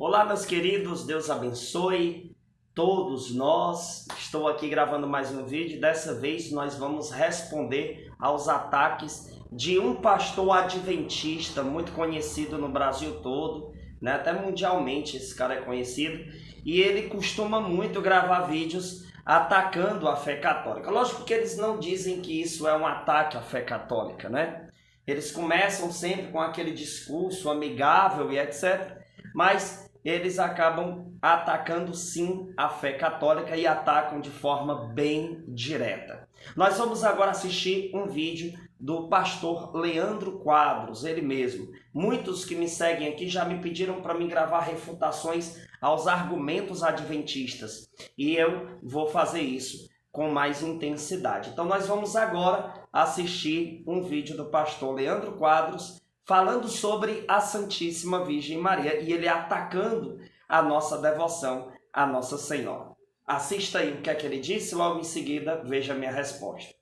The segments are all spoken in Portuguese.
Olá, meus queridos, Deus abençoe todos nós. Estou aqui gravando mais um vídeo. Dessa vez nós vamos responder aos ataques de um pastor adventista muito conhecido no Brasil todo, né? Até mundialmente esse cara é conhecido. E ele costuma muito gravar vídeos atacando a fé católica. Lógico que eles não dizem que isso é um ataque à fé católica, né? Eles começam sempre com aquele discurso amigável e etc., mas eles acabam atacando sim a fé católica e atacam de forma bem direta. Nós vamos agora assistir um vídeo do pastor Leandro Quadros, ele mesmo. Muitos que me seguem aqui já me pediram para me gravar refutações aos argumentos adventistas e eu vou fazer isso com mais intensidade. Então nós vamos agora assistir um vídeo do pastor Leandro Quadros falando sobre a Santíssima Virgem Maria e ele atacando a nossa devoção à Nossa Senhora. Assista aí o que é que ele disse, logo em seguida veja a minha resposta.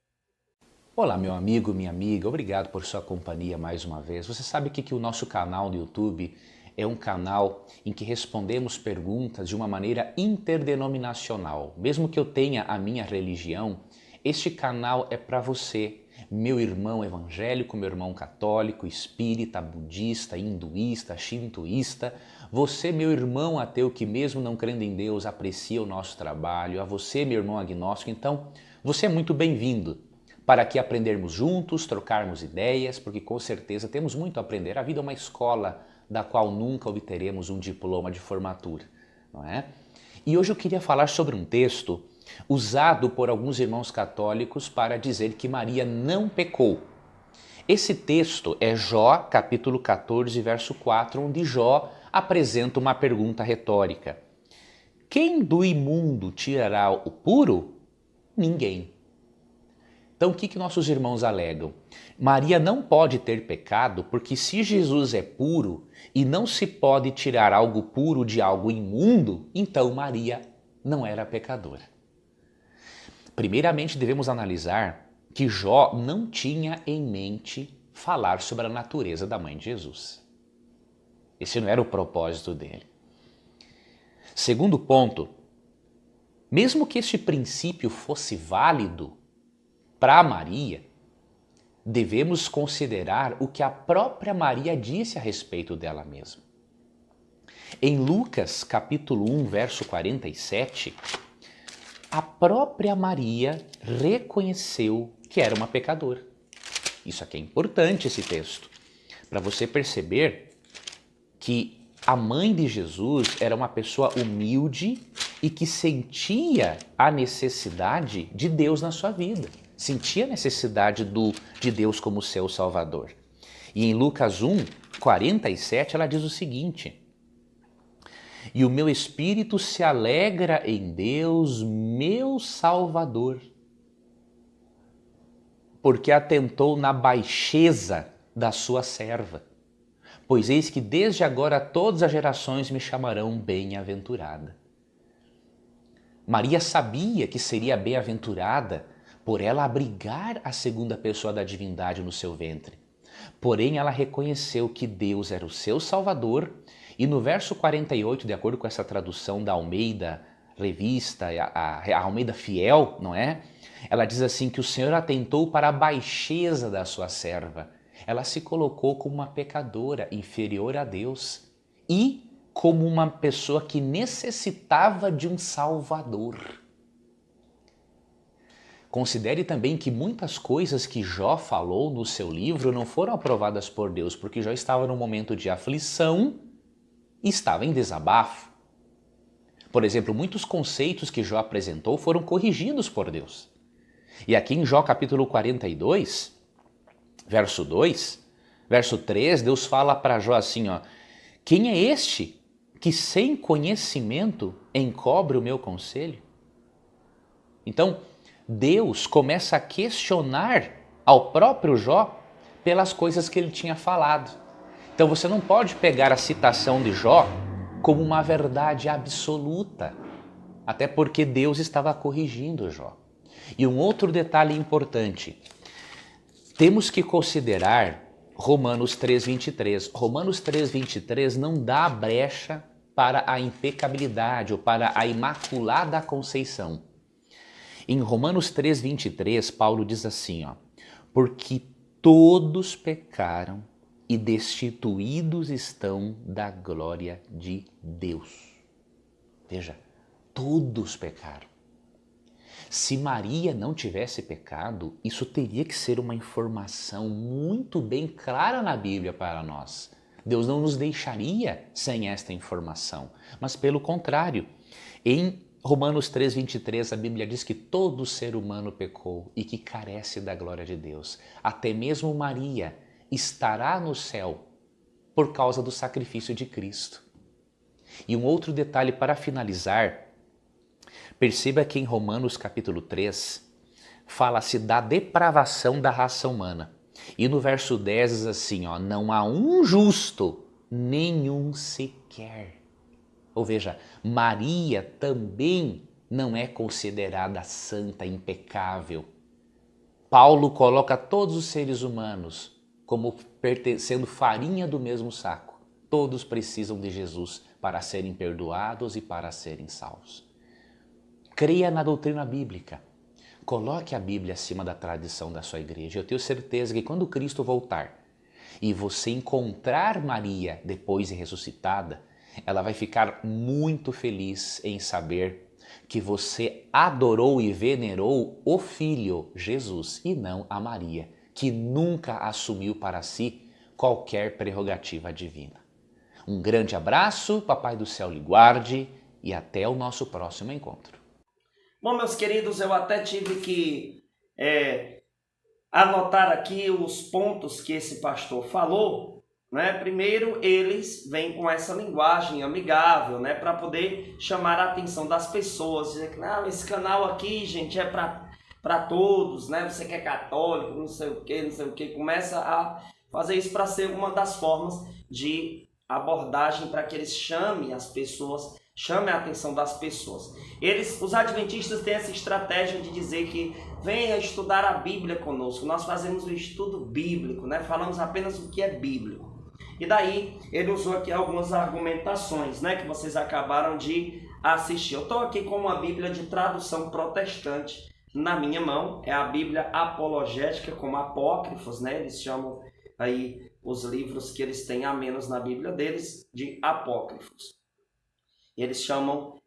Olá, meu amigo, minha amiga, obrigado por sua companhia mais uma vez. Você sabe que o nosso canal no YouTube é um canal em que respondemos perguntas de uma maneira interdenominacional. Mesmo que eu tenha a minha religião, este canal é para você, meu irmão evangélico, meu irmão católico, espírita, budista, hinduísta, shintoísta, você, meu irmão ateu que mesmo não crendo em Deus aprecia o nosso trabalho, a você, meu irmão agnóstico, então você é muito bem-vindo para aqui aprendermos juntos, trocarmos ideias, porque com certeza temos muito a aprender. A vida é uma escola da qual nunca obteremos um diploma de formatura, não é? E hoje eu queria falar sobre um texto usado por alguns irmãos católicos para dizer que Maria não pecou. Esse texto é Jó, capítulo 14, verso 4, onde Jó apresenta uma pergunta retórica. Quem do imundo tirará o puro? Ninguém. Então o que nossos irmãos alegam? Maria não pode ter pecado porque se Jesus é puro e não se pode tirar algo puro de algo imundo, então Maria não era pecadora. Primeiramente, devemos analisar que Jó não tinha em mente falar sobre a natureza da mãe de Jesus. Esse não era o propósito dele. Segundo ponto, mesmo que este princípio fosse válido para Maria, devemos considerar o que a própria Maria disse a respeito dela mesma. Em Lucas, capítulo 1, verso 47, a própria Maria reconheceu que era uma pecadora. Isso aqui é importante, esse texto, para você perceber que a mãe de Jesus era uma pessoa humilde e que sentia a necessidade de Deus na sua vida. Sentia a necessidade de Deus como seu Salvador. E em Lucas 1, 47, ela diz o seguinte: e o meu espírito se alegra em Deus, meu Salvador, porque atentou na baixeza da sua serva. Pois eis que desde agora todas as gerações me chamarão bem-aventurada. Maria sabia que seria bem-aventurada por ela abrigar a segunda pessoa da divindade no seu ventre. Porém, ela reconheceu que Deus era o seu Salvador. E no verso 48, de acordo com essa tradução da Almeida Revista, a Almeida Fiel, não é? Ela diz assim que o Senhor atentou para a baixeza da sua serva. Ela se colocou como uma pecadora inferior a Deus e como uma pessoa que necessitava de um Salvador. Considere também que muitas coisas que Jó falou no seu livro não foram aprovadas por Deus, porque Jó estava num momento de aflição e estava em desabafo. Por exemplo, muitos conceitos que Jó apresentou foram corrigidos por Deus. E aqui em Jó capítulo 42, verso 2, verso 3, Deus fala para Jó assim, ó: quem é este que sem conhecimento encobre o meu conselho? Então, Deus começa a questionar ao próprio Jó pelas coisas que ele tinha falado. Então você não pode pegar a citação de Jó como uma verdade absoluta, até porque Deus estava corrigindo Jó. E um outro detalhe importante, temos que considerar Romanos 3,23. Romanos 3,23 não dá brecha para a impecabilidade ou para a Imaculada Conceição. Em Romanos 3:23, Paulo diz assim, porque todos pecaram e destituídos estão da glória de Deus. Veja, todos pecaram. Se Maria não tivesse pecado, isso teria que ser uma informação muito bem clara na Bíblia para nós. Deus não nos deixaria sem esta informação, mas pelo contrário, em Romanos 3:23, a Bíblia diz que todo ser humano pecou e que carece da glória de Deus. Até mesmo Maria estará no céu por causa do sacrifício de Cristo. E um outro detalhe para finalizar, perceba que em Romanos capítulo 3, fala-se da depravação da raça humana. E no verso 10 diz assim, não há um justo, nenhum sequer. Ou veja, Maria também não é considerada santa, impecável. Paulo coloca todos os seres humanos como pertencendo farinha do mesmo saco. Todos precisam de Jesus para serem perdoados e para serem salvos. Creia na doutrina bíblica. Coloque a Bíblia acima da tradição da sua igreja. Eu tenho certeza que quando Cristo voltar e você encontrar Maria depois de ressuscitada, ela vai ficar muito feliz em saber que você adorou e venerou o Filho Jesus e não a Maria, que nunca assumiu para si qualquer prerrogativa divina. Um grande abraço, Papai do Céu lhe guarde e até o nosso próximo encontro. Bom, meus queridos, eu até tive que anotar aqui os pontos que esse pastor falou, né? Primeiro, eles vêm com essa linguagem amigável, né? Para poder chamar a atenção das pessoas, dizer que não, esse canal aqui, gente, é para todos, né? Você que é católico, não sei o que, começa a fazer isso para ser uma das formas de abordagem para que eles chamem as pessoas, chamem a atenção das pessoas. Os adventistas têm essa estratégia de dizer que venha estudar a Bíblia conosco. Nós fazemos o estudo bíblico, né? Falamos apenas o que é bíblico. E daí ele usou aqui algumas argumentações, né? Que vocês acabaram de assistir. Eu estou aqui com uma Bíblia de tradução protestante na minha mão. É a Bíblia apologética, como apócrifos, né? Eles chamam aí os livros que eles têm a menos na Bíblia deles de apócrifos. E eles chamam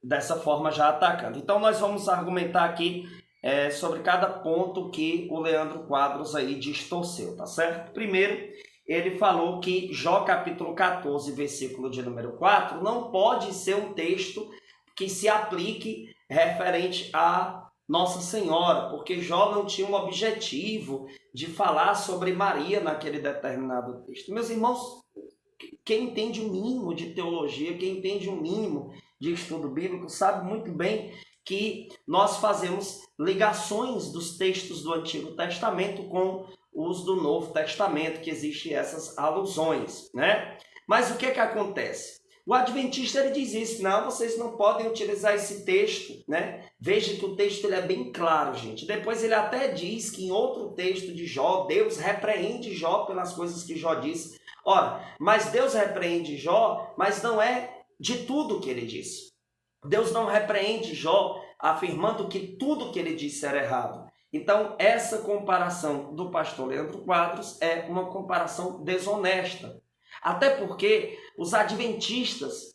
dessa forma já atacando. Então nós vamos argumentar aqui sobre cada ponto que o Leandro Quadros aí distorceu, tá certo? Primeiro, ele falou que Jó capítulo 14, versículo de número 4, não pode ser um texto que se aplique referente a Nossa Senhora, porque Jó não tinha um objetivo de falar sobre Maria naquele determinado texto. Meus irmãos, quem entende o mínimo de teologia, quem entende o mínimo de estudo bíblico, sabe muito bem que nós fazemos ligações dos textos do Antigo Testamento com os do Novo Testamento, que existem essas alusões, né? Mas o que acontece? O adventista ele diz isso, não, vocês não podem utilizar esse texto, né? Veja que o texto ele é bem claro, gente. Depois ele até diz que em outro texto de Jó, Deus repreende Jó pelas coisas que Jó disse. Ora, mas Deus repreende Jó, mas não é de tudo que ele disse. Deus não repreende Jó afirmando que tudo que ele disse era errado. Então, essa comparação do pastor Leandro Quadros é uma comparação desonesta. Até porque os adventistas,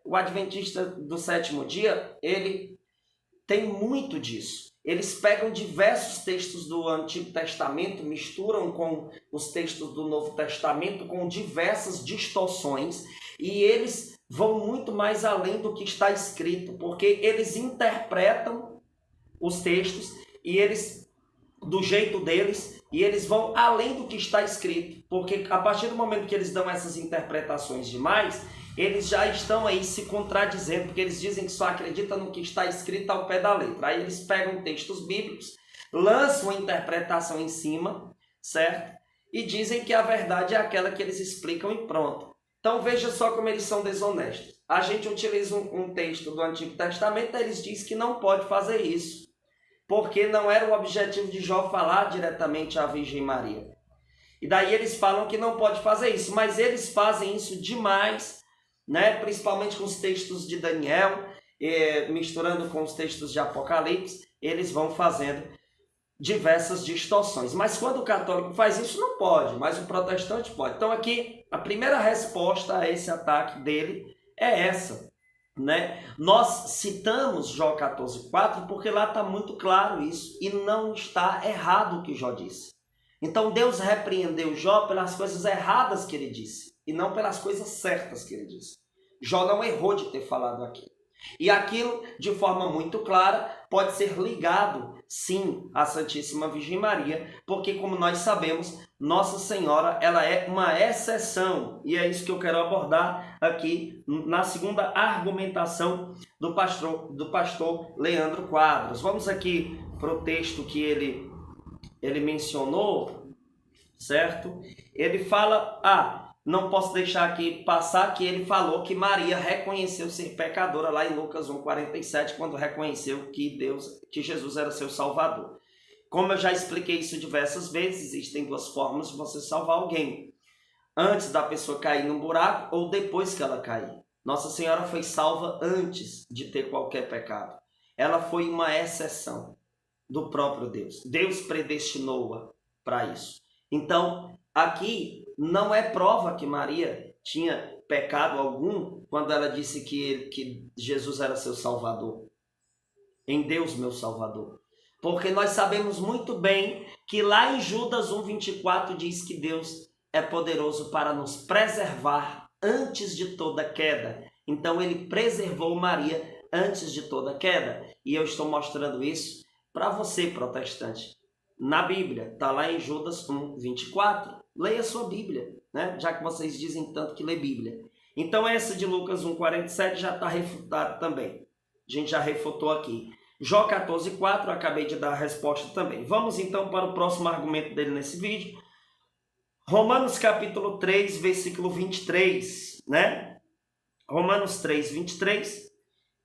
o adventista do sétimo dia, ele tem muito disso. Eles pegam diversos textos do Antigo Testamento, misturam com os textos do Novo Testamento, com diversas distorções, e eles vão muito mais além do que está escrito, porque eles interpretam os textos e eles, do jeito deles, e eles vão além do que está escrito, porque a partir do momento que eles dão essas interpretações demais, eles já estão aí se contradizendo, porque eles dizem que só acreditam no que está escrito ao pé da letra. Aí eles pegam textos bíblicos, lançam a interpretação em cima, certo? E dizem que a verdade é aquela que eles explicam e pronto. Então veja só como eles são desonestos. A gente utiliza um texto do Antigo Testamento, eles dizem que não pode fazer isso, porque não era o objetivo de Jó falar diretamente à Virgem Maria. E daí eles falam que não pode fazer isso, mas eles fazem isso demais né? Principalmente com os textos de Daniel, misturando com os textos de Apocalipse, eles vão fazendo diversas distorções. Mas quando o católico faz isso, não pode, mas o protestante pode. Então aqui, a primeira resposta a esse ataque dele é essa, né? Nós citamos Jó 14,4 porque lá está muito claro isso, e não está errado o que Jó disse. Então Deus repreendeu Jó pelas coisas erradas que ele disse, e não pelas coisas certas que ele disse. Jó não errou de ter falado aquilo. E aquilo, de forma muito clara, pode ser ligado, sim, à Santíssima Virgem Maria, porque, como nós sabemos, Nossa Senhora, ela é uma exceção. E é isso que eu quero abordar aqui na segunda argumentação do pastor Leandro Quadros. Vamos aqui para o texto que ele mencionou, certo? Ele fala... não posso deixar aqui passar que ele falou que Maria reconheceu ser pecadora lá em Lucas 1,47, quando reconheceu que Jesus era seu Salvador. Como eu já expliquei isso diversas vezes, existem duas formas de você salvar alguém. Antes da pessoa cair num buraco ou depois que ela cair. Nossa Senhora foi salva antes de ter qualquer pecado. Ela foi uma exceção do próprio Deus. Deus predestinou-a para isso. Então, aqui não é prova que Maria tinha pecado algum quando ela disse que Jesus era seu Salvador. Em Deus, meu Salvador. Porque nós sabemos muito bem que lá em Judas 1,24 diz que Deus é poderoso para nos preservar antes de toda queda. Então ele preservou Maria antes de toda queda. E eu estou mostrando isso para você, protestante. Na Bíblia, está lá em Judas 1,24. Leia a sua Bíblia, né? Já que vocês dizem tanto que lê Bíblia. Então essa de Lucas 1,47 já está refutada também. A gente já refutou aqui. Jó 14,4, acabei de dar a resposta também. Vamos então para o próximo argumento dele nesse vídeo. Romanos capítulo 3, versículo 23, né? Romanos 3, 23,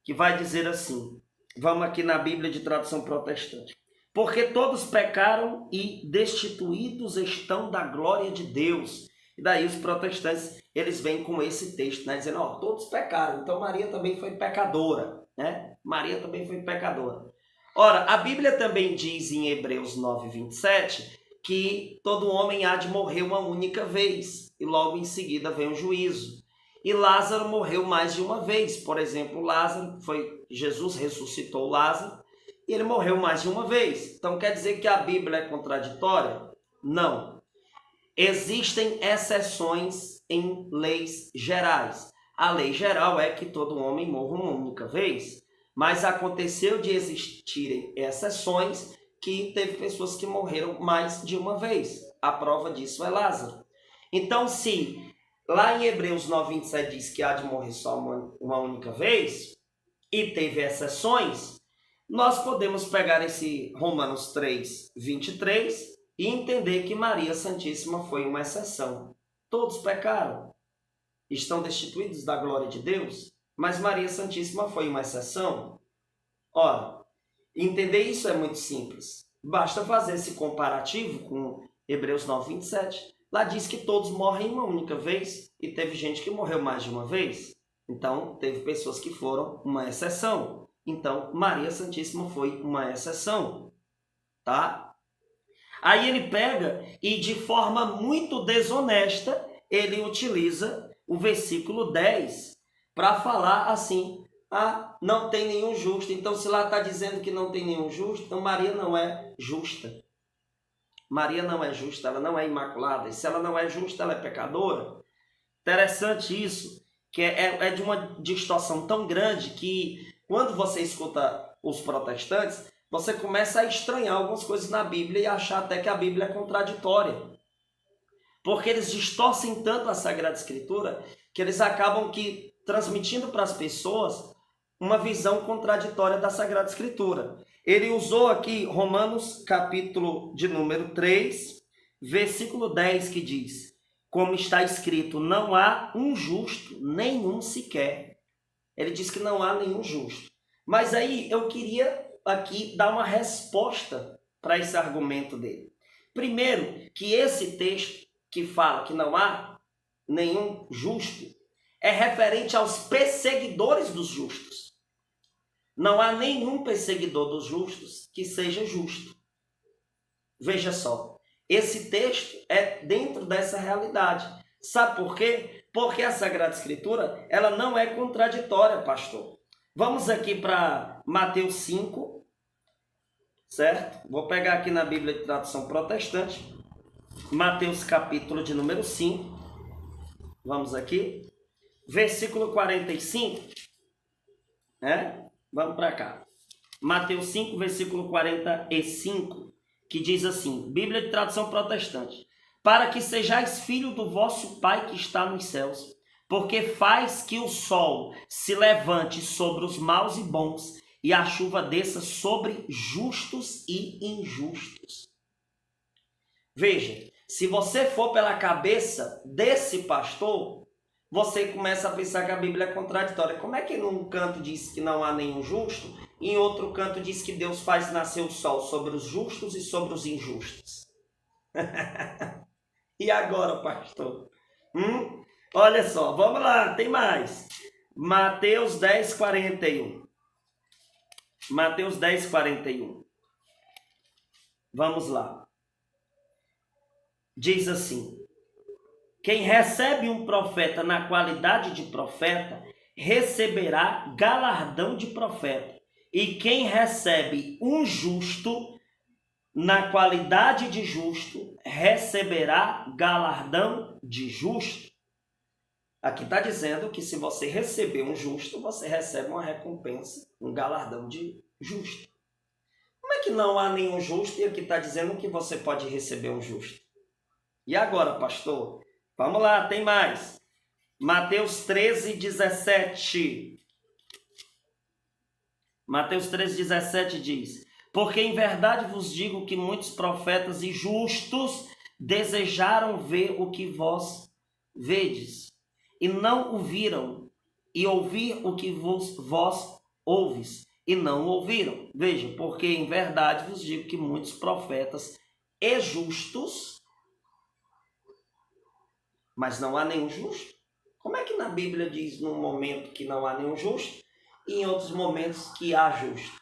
que vai dizer assim. Vamos aqui na Bíblia de tradução protestante. Porque todos pecaram e destituídos estão da glória de Deus. E daí os protestantes, eles vêm com esse texto, né? Dizendo, todos pecaram, então Maria também foi pecadora, né? Maria também foi pecadora. Ora, a Bíblia também diz em Hebreus 9, 27, que todo homem há de morrer uma única vez, e logo em seguida vem o juízo. E Lázaro morreu mais de uma vez. Por exemplo, Jesus ressuscitou Lázaro, e ele morreu mais de uma vez. Então quer dizer que a Bíblia é contraditória? Não. Existem exceções em leis gerais. A lei geral é que todo homem morra uma única vez. Mas aconteceu de existirem exceções que teve pessoas que morreram mais de uma vez. A prova disso é Lázaro. Então, se lá em Hebreus 9, 27 diz que há de morrer só uma única vez, e teve exceções, nós podemos pegar esse Romanos 3, 23 e entender que Maria Santíssima foi uma exceção. Todos pecaram, estão destituídos da glória de Deus, mas Maria Santíssima foi uma exceção. Ora, entender isso é muito simples. Basta fazer esse comparativo com Hebreus 9, 27. Lá diz que todos morrem uma única vez e teve gente que morreu mais de uma vez. Então, teve pessoas que foram uma exceção. Então, Maria Santíssima foi uma exceção, tá? Aí ele pega e, de forma muito desonesta, ele utiliza o versículo 10 para falar assim, não tem nenhum justo. Então, se lá está dizendo que não tem nenhum justo, então Maria não é justa. Maria não é justa, ela não é imaculada. E se ela não é justa, ela é pecadora. Interessante isso, que é de uma distorção tão grande que, quando você escuta os protestantes, você começa a estranhar algumas coisas na Bíblia e achar até que a Bíblia é contraditória. Porque eles distorcem tanto a Sagrada Escritura que eles acabam transmitindo para as pessoas uma visão contraditória da Sagrada Escritura. Ele usou aqui Romanos capítulo de número 3, versículo 10, que diz: como está escrito, não há um justo, nenhum sequer. Ele diz que não há nenhum justo. Mas aí eu queria aqui dar uma resposta para esse argumento dele. Primeiro, que esse texto que fala que não há nenhum justo, é referente aos perseguidores dos justos. Não há nenhum perseguidor dos justos que seja justo. Veja só, esse texto é dentro dessa realidade. Sabe por quê? Porque a Sagrada Escritura, ela não é contraditória, pastor. Vamos aqui para Mateus 5, certo? Vou pegar aqui na Bíblia de Tradução Protestante, Mateus capítulo de número 5. Vamos aqui. Versículo 45. Vamos para cá. Mateus 5, versículo 45, que diz assim, Bíblia de Tradução Protestante. Para que sejais filho do vosso Pai que está nos céus, porque faz que o sol se levante sobre os maus e bons, e a chuva desça sobre justos e injustos. Veja, se você for pela cabeça desse pastor, você começa a pensar que a Bíblia é contraditória. Como é que num canto diz que não há nenhum justo, e em outro canto diz que Deus faz nascer o sol sobre os justos e sobre os injustos? E agora, pastor? Olha só, vamos lá, tem mais. Mateus 10, 41. Mateus 10, 41. Vamos lá. Diz assim, quem recebe um profeta na qualidade de profeta, receberá galardão de profeta. E quem recebe um justo na qualidade de justo, receberá galardão de justo. Aqui está dizendo que se você receber um justo, você recebe uma recompensa, um galardão de justo. Como é que não há nenhum justo e aqui está dizendo que você pode receber um justo? E agora, pastor? Vamos lá, tem mais. Mateus 13, 17. Mateus 13, 17 diz, porque em verdade vos digo que muitos profetas e justos desejaram ver o que vós vedes, e não o viram, e ouvir o que vós ouves, e não ouviram. Veja, porque em verdade vos digo que muitos profetas e justos, mas não há nenhum justo. Como é que na Bíblia diz num momento que não há nenhum justo, e em outros momentos que há justo?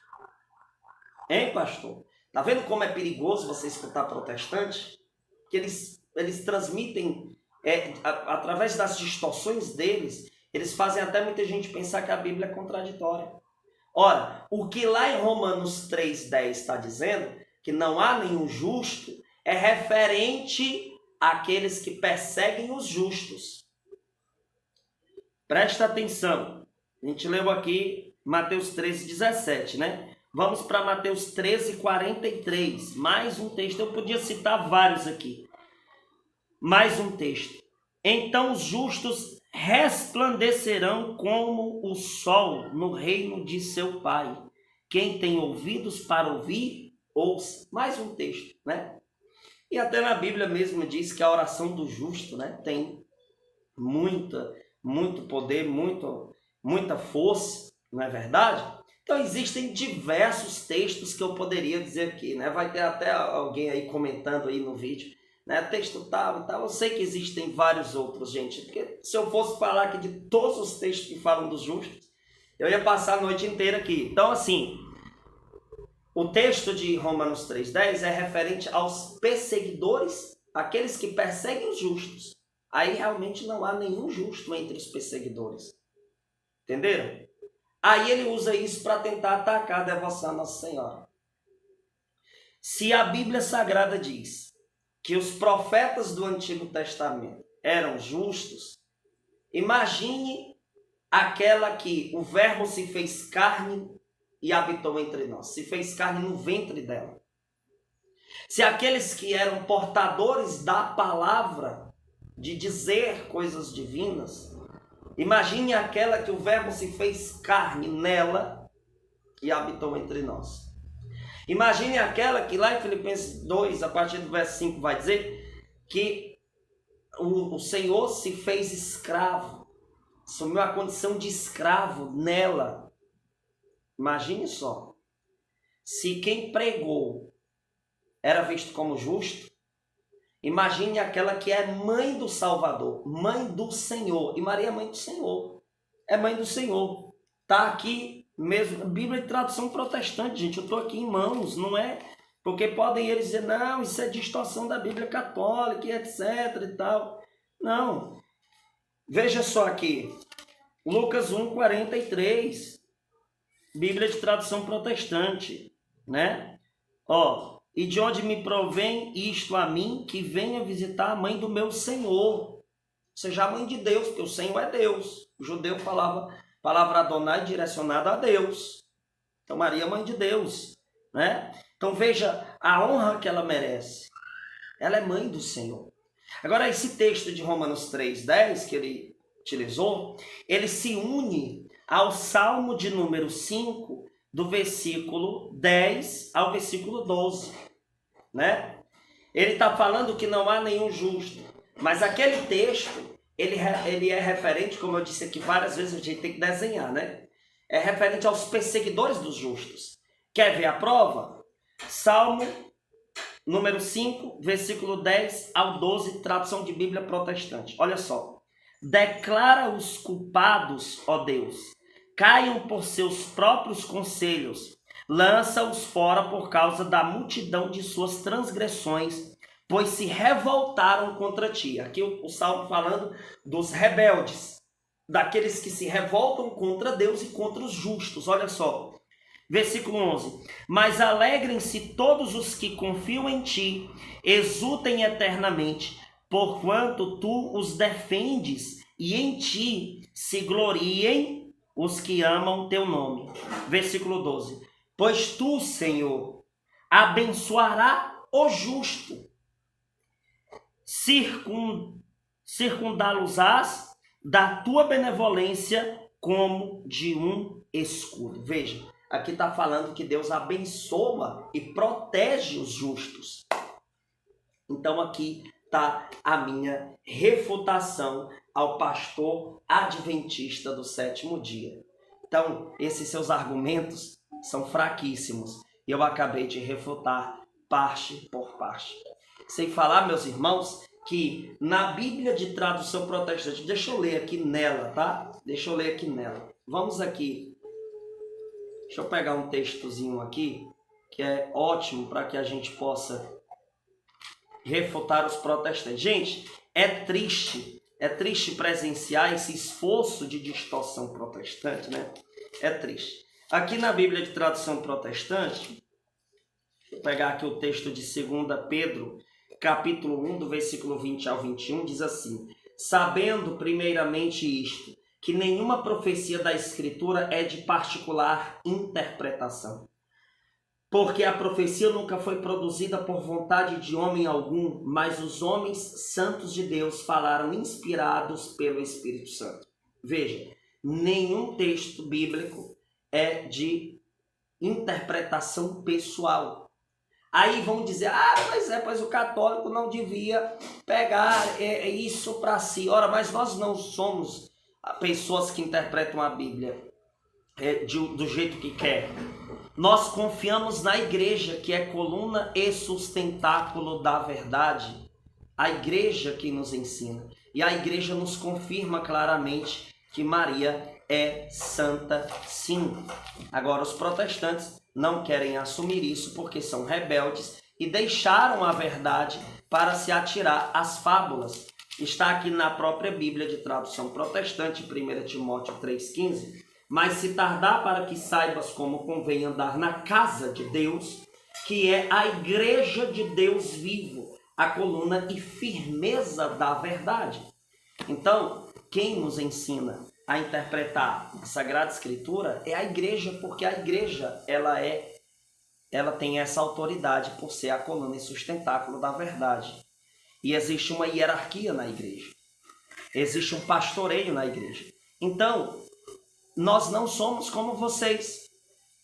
Hein, pastor? Tá vendo como é perigoso você escutar protestante? Que eles transmitem, através das distorções deles, eles fazem até muita gente pensar que a Bíblia é contraditória. Ora, o que lá em Romanos 3,10 está dizendo, que não há nenhum justo, é referente àqueles que perseguem os justos. Presta atenção. A gente leu aqui Mateus 13, 17, né? Vamos para Mateus 13, 43. Mais um texto. Eu podia citar vários aqui. Mais um texto. Então os justos resplandecerão como o sol no reino de seu Pai. Quem tem ouvidos para ouvir, ouça. Mais um texto, né? E até na Bíblia mesmo diz que a oração do justo, né, tem muito poder, muita força, não é verdade? Então existem diversos textos que eu poderia dizer aqui, né? Vai ter até alguém aí comentando aí no vídeo, né? Texto tal e tal. Eu sei que existem vários outros, gente, porque se eu fosse falar aqui de todos os textos que falam dos justos, eu ia passar a noite inteira aqui. Então, assim, o texto de Romanos 3,10 é referente aos perseguidores, aqueles que perseguem os justos. Aí realmente não há nenhum justo entre os perseguidores. Entenderam? Aí ele usa isso para tentar atacar a devoção à Nossa Senhora. Se a Bíblia Sagrada diz que os profetas do Antigo Testamento eram justos, imagine aquela que o Verbo se fez carne e habitou entre nós. Se fez carne no ventre dela. Se aqueles que eram portadores da palavra, de dizer coisas divinas, imagine aquela que o Verbo se fez carne nela e habitou entre nós. Imagine aquela que lá em Filipenses 2, a partir do verso 5, vai dizer que o Senhor se fez escravo, assumiu a condição de escravo nela. Imagine só, se quem pregou era visto como justo, Imagine aquela que é mãe do Salvador, mãe do Senhor. E Maria é mãe do Senhor. É mãe do Senhor. Está aqui mesmo, Bíblia de tradução protestante, gente. Eu estou aqui em mãos, não é? Porque podem eles dizer, não, isso é distorção da Bíblia católica, etc e tal. Não. Veja só aqui. Lucas 1:43. Bíblia de tradução protestante, né? Ó, e de onde me provém isto a mim, que venha visitar a mãe do meu Senhor. Ou seja, a mãe de Deus, porque o Senhor é Deus. O judeu falava palavra Adonai direcionada a Deus. Então Maria é mãe de Deus, né? Então veja a honra que ela merece. Ela é mãe do Senhor. Agora esse texto de Romanos 3:10 que ele utilizou, ele se une ao Salmo de número 5, do versículo 10 ao versículo 12, né? Ele está falando que não há nenhum justo, mas aquele texto, ele é referente, como eu disse aqui várias vezes, a gente tem que desenhar, né? É referente aos perseguidores dos justos. Quer ver a prova? Salmo número 5, versículo 10 ao 12, tradução de Bíblia protestante. Olha só. Declara os culpados, ó Deus, caiam por seus próprios conselhos, lança-os fora por causa da multidão de suas transgressões, pois se revoltaram contra ti. Aqui o Salmo falando dos rebeldes, daqueles que se revoltam contra Deus e contra os justos. Olha só, versículo 11. Mas alegrem-se todos os que confiam em ti, exultem eternamente, porquanto tu os defendes, e em ti se gloriem os que amam teu nome. Versículo 12. Pois tu, Senhor, abençoará o justo, circundá-los-ás da tua benevolência como de um escudo. Veja, aqui está falando que Deus abençoa e protege os justos. Então aqui está a minha refutação ao pastor adventista do sétimo dia. Então, esses seus argumentos são fraquíssimos. E eu acabei de refutar parte por parte. Sem falar, meus irmãos, que na Bíblia de tradução protestante, deixa eu ler aqui nela, tá? Deixa eu ler aqui nela. Vamos aqui. Deixa eu pegar um textozinho aqui, que é ótimo para que a gente possa refutar os protestantes. Gente, é triste presenciar esse esforço de distorção protestante, né? É triste. Aqui na Bíblia de tradução protestante, vou pegar aqui o texto de 2 Pedro, capítulo 1, do versículo 20 ao 21, diz assim: sabendo primeiramente isto, que nenhuma profecia da Escritura é de particular interpretação. Porque a profecia nunca foi produzida por vontade de homem algum, mas os homens santos de Deus falaram inspirados pelo Espírito Santo. Veja, nenhum texto bíblico é de interpretação pessoal. Aí vão dizer, pois o católico não devia pegar isso para si. Ora, mas nós não somos pessoas que interpretam a Bíblia do jeito que quer. Nós confiamos na igreja, que é coluna e sustentáculo da verdade. A igreja que nos ensina. E a igreja nos confirma claramente que Maria é santa, sim. Agora, os protestantes não querem assumir isso porque são rebeldes e deixaram a verdade para se atirar às fábulas. Está aqui na própria Bíblia de tradução protestante, 1 Timóteo 3,15. Mas se tardar para que saibas como convém andar na casa de Deus, que é a igreja de Deus vivo, a coluna e firmeza da verdade. Então, quem nos ensina a interpretar a Sagrada Escritura é a igreja, porque a igreja ela tem essa autoridade por ser a coluna e sustentáculo da verdade. E existe uma hierarquia na igreja. Existe um pastoreio na igreja. Então, nós não somos como vocês,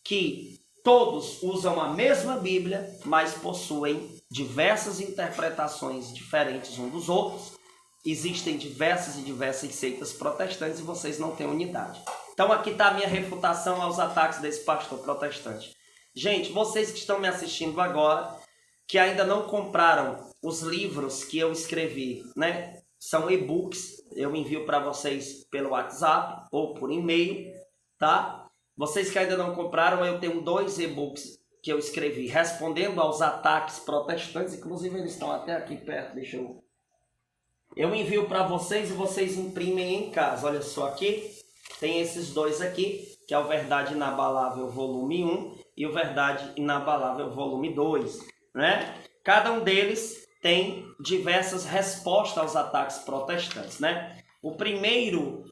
que todos usam a mesma Bíblia, mas possuem diversas interpretações diferentes uns dos outros. Existem diversas seitas protestantes e vocês não têm unidade. Então aqui está a minha refutação aos ataques desse pastor protestante. Gente, vocês que estão me assistindo agora, que ainda não compraram os livros que eu escrevi, né? São e-books, eu envio para vocês pelo WhatsApp ou por e-mail, tá? Vocês que ainda não compraram, eu tenho 2 e-books que eu escrevi respondendo aos ataques protestantes, inclusive eles estão até aqui perto, deixa eu envio para vocês e vocês imprimem em casa. Olha só aqui, tem esses 2 aqui, que é o Verdade Inabalável volume 1 e o Verdade Inabalável volume 2, né? Cada um deles tem diversas respostas aos ataques protestantes, né? O primeiro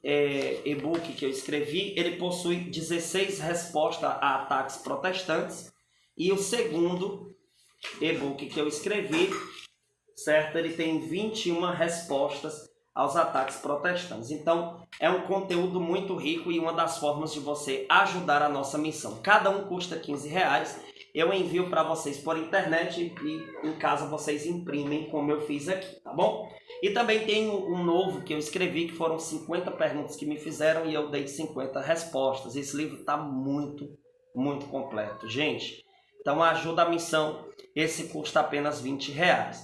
e-book que eu escrevi, ele possui 16 respostas a ataques protestantes, e o segundo e-book que eu escrevi, certo? Ele tem 21 respostas aos ataques protestantes. Então, é um conteúdo muito rico e uma das formas de você ajudar a nossa missão. Cada um custa R$15. Eu envio para vocês por internet e em casa vocês imprimem como eu fiz aqui, tá bom? E também tem um novo que eu escrevi, que foram 50 perguntas que me fizeram e eu dei 50 respostas. Esse livro está muito, muito completo, gente. Então, ajuda a missão. Esse custa apenas R$20.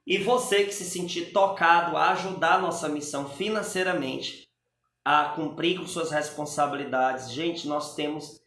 E você que se sentir tocado a ajudar a nossa missão financeiramente, a cumprir com suas responsabilidades. Gente, nós temos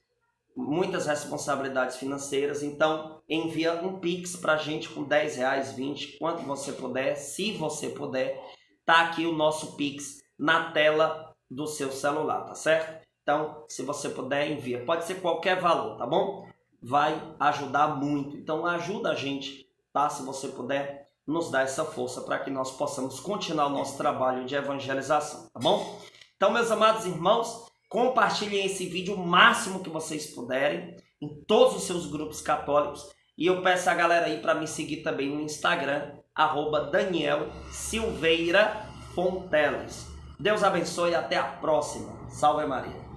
muitas responsabilidades financeiras, então envia um Pix para a gente com R$10, 20, quanto você puder. Se você puder, tá aqui o nosso Pix na tela do seu celular, tá certo? Então, se você puder, envia. Pode ser qualquer valor, tá bom? Vai ajudar muito. Então, ajuda a gente, tá? Se você puder, nos dá essa força para que nós possamos continuar o nosso trabalho de evangelização, tá bom? Então, meus amados irmãos, compartilhem esse vídeo o máximo que vocês puderem em todos os seus grupos católicos. E eu peço a galera aí para me seguir também no Instagram, @DanielSilveiraFonteles. Deus abençoe e até a próxima. Salve Maria.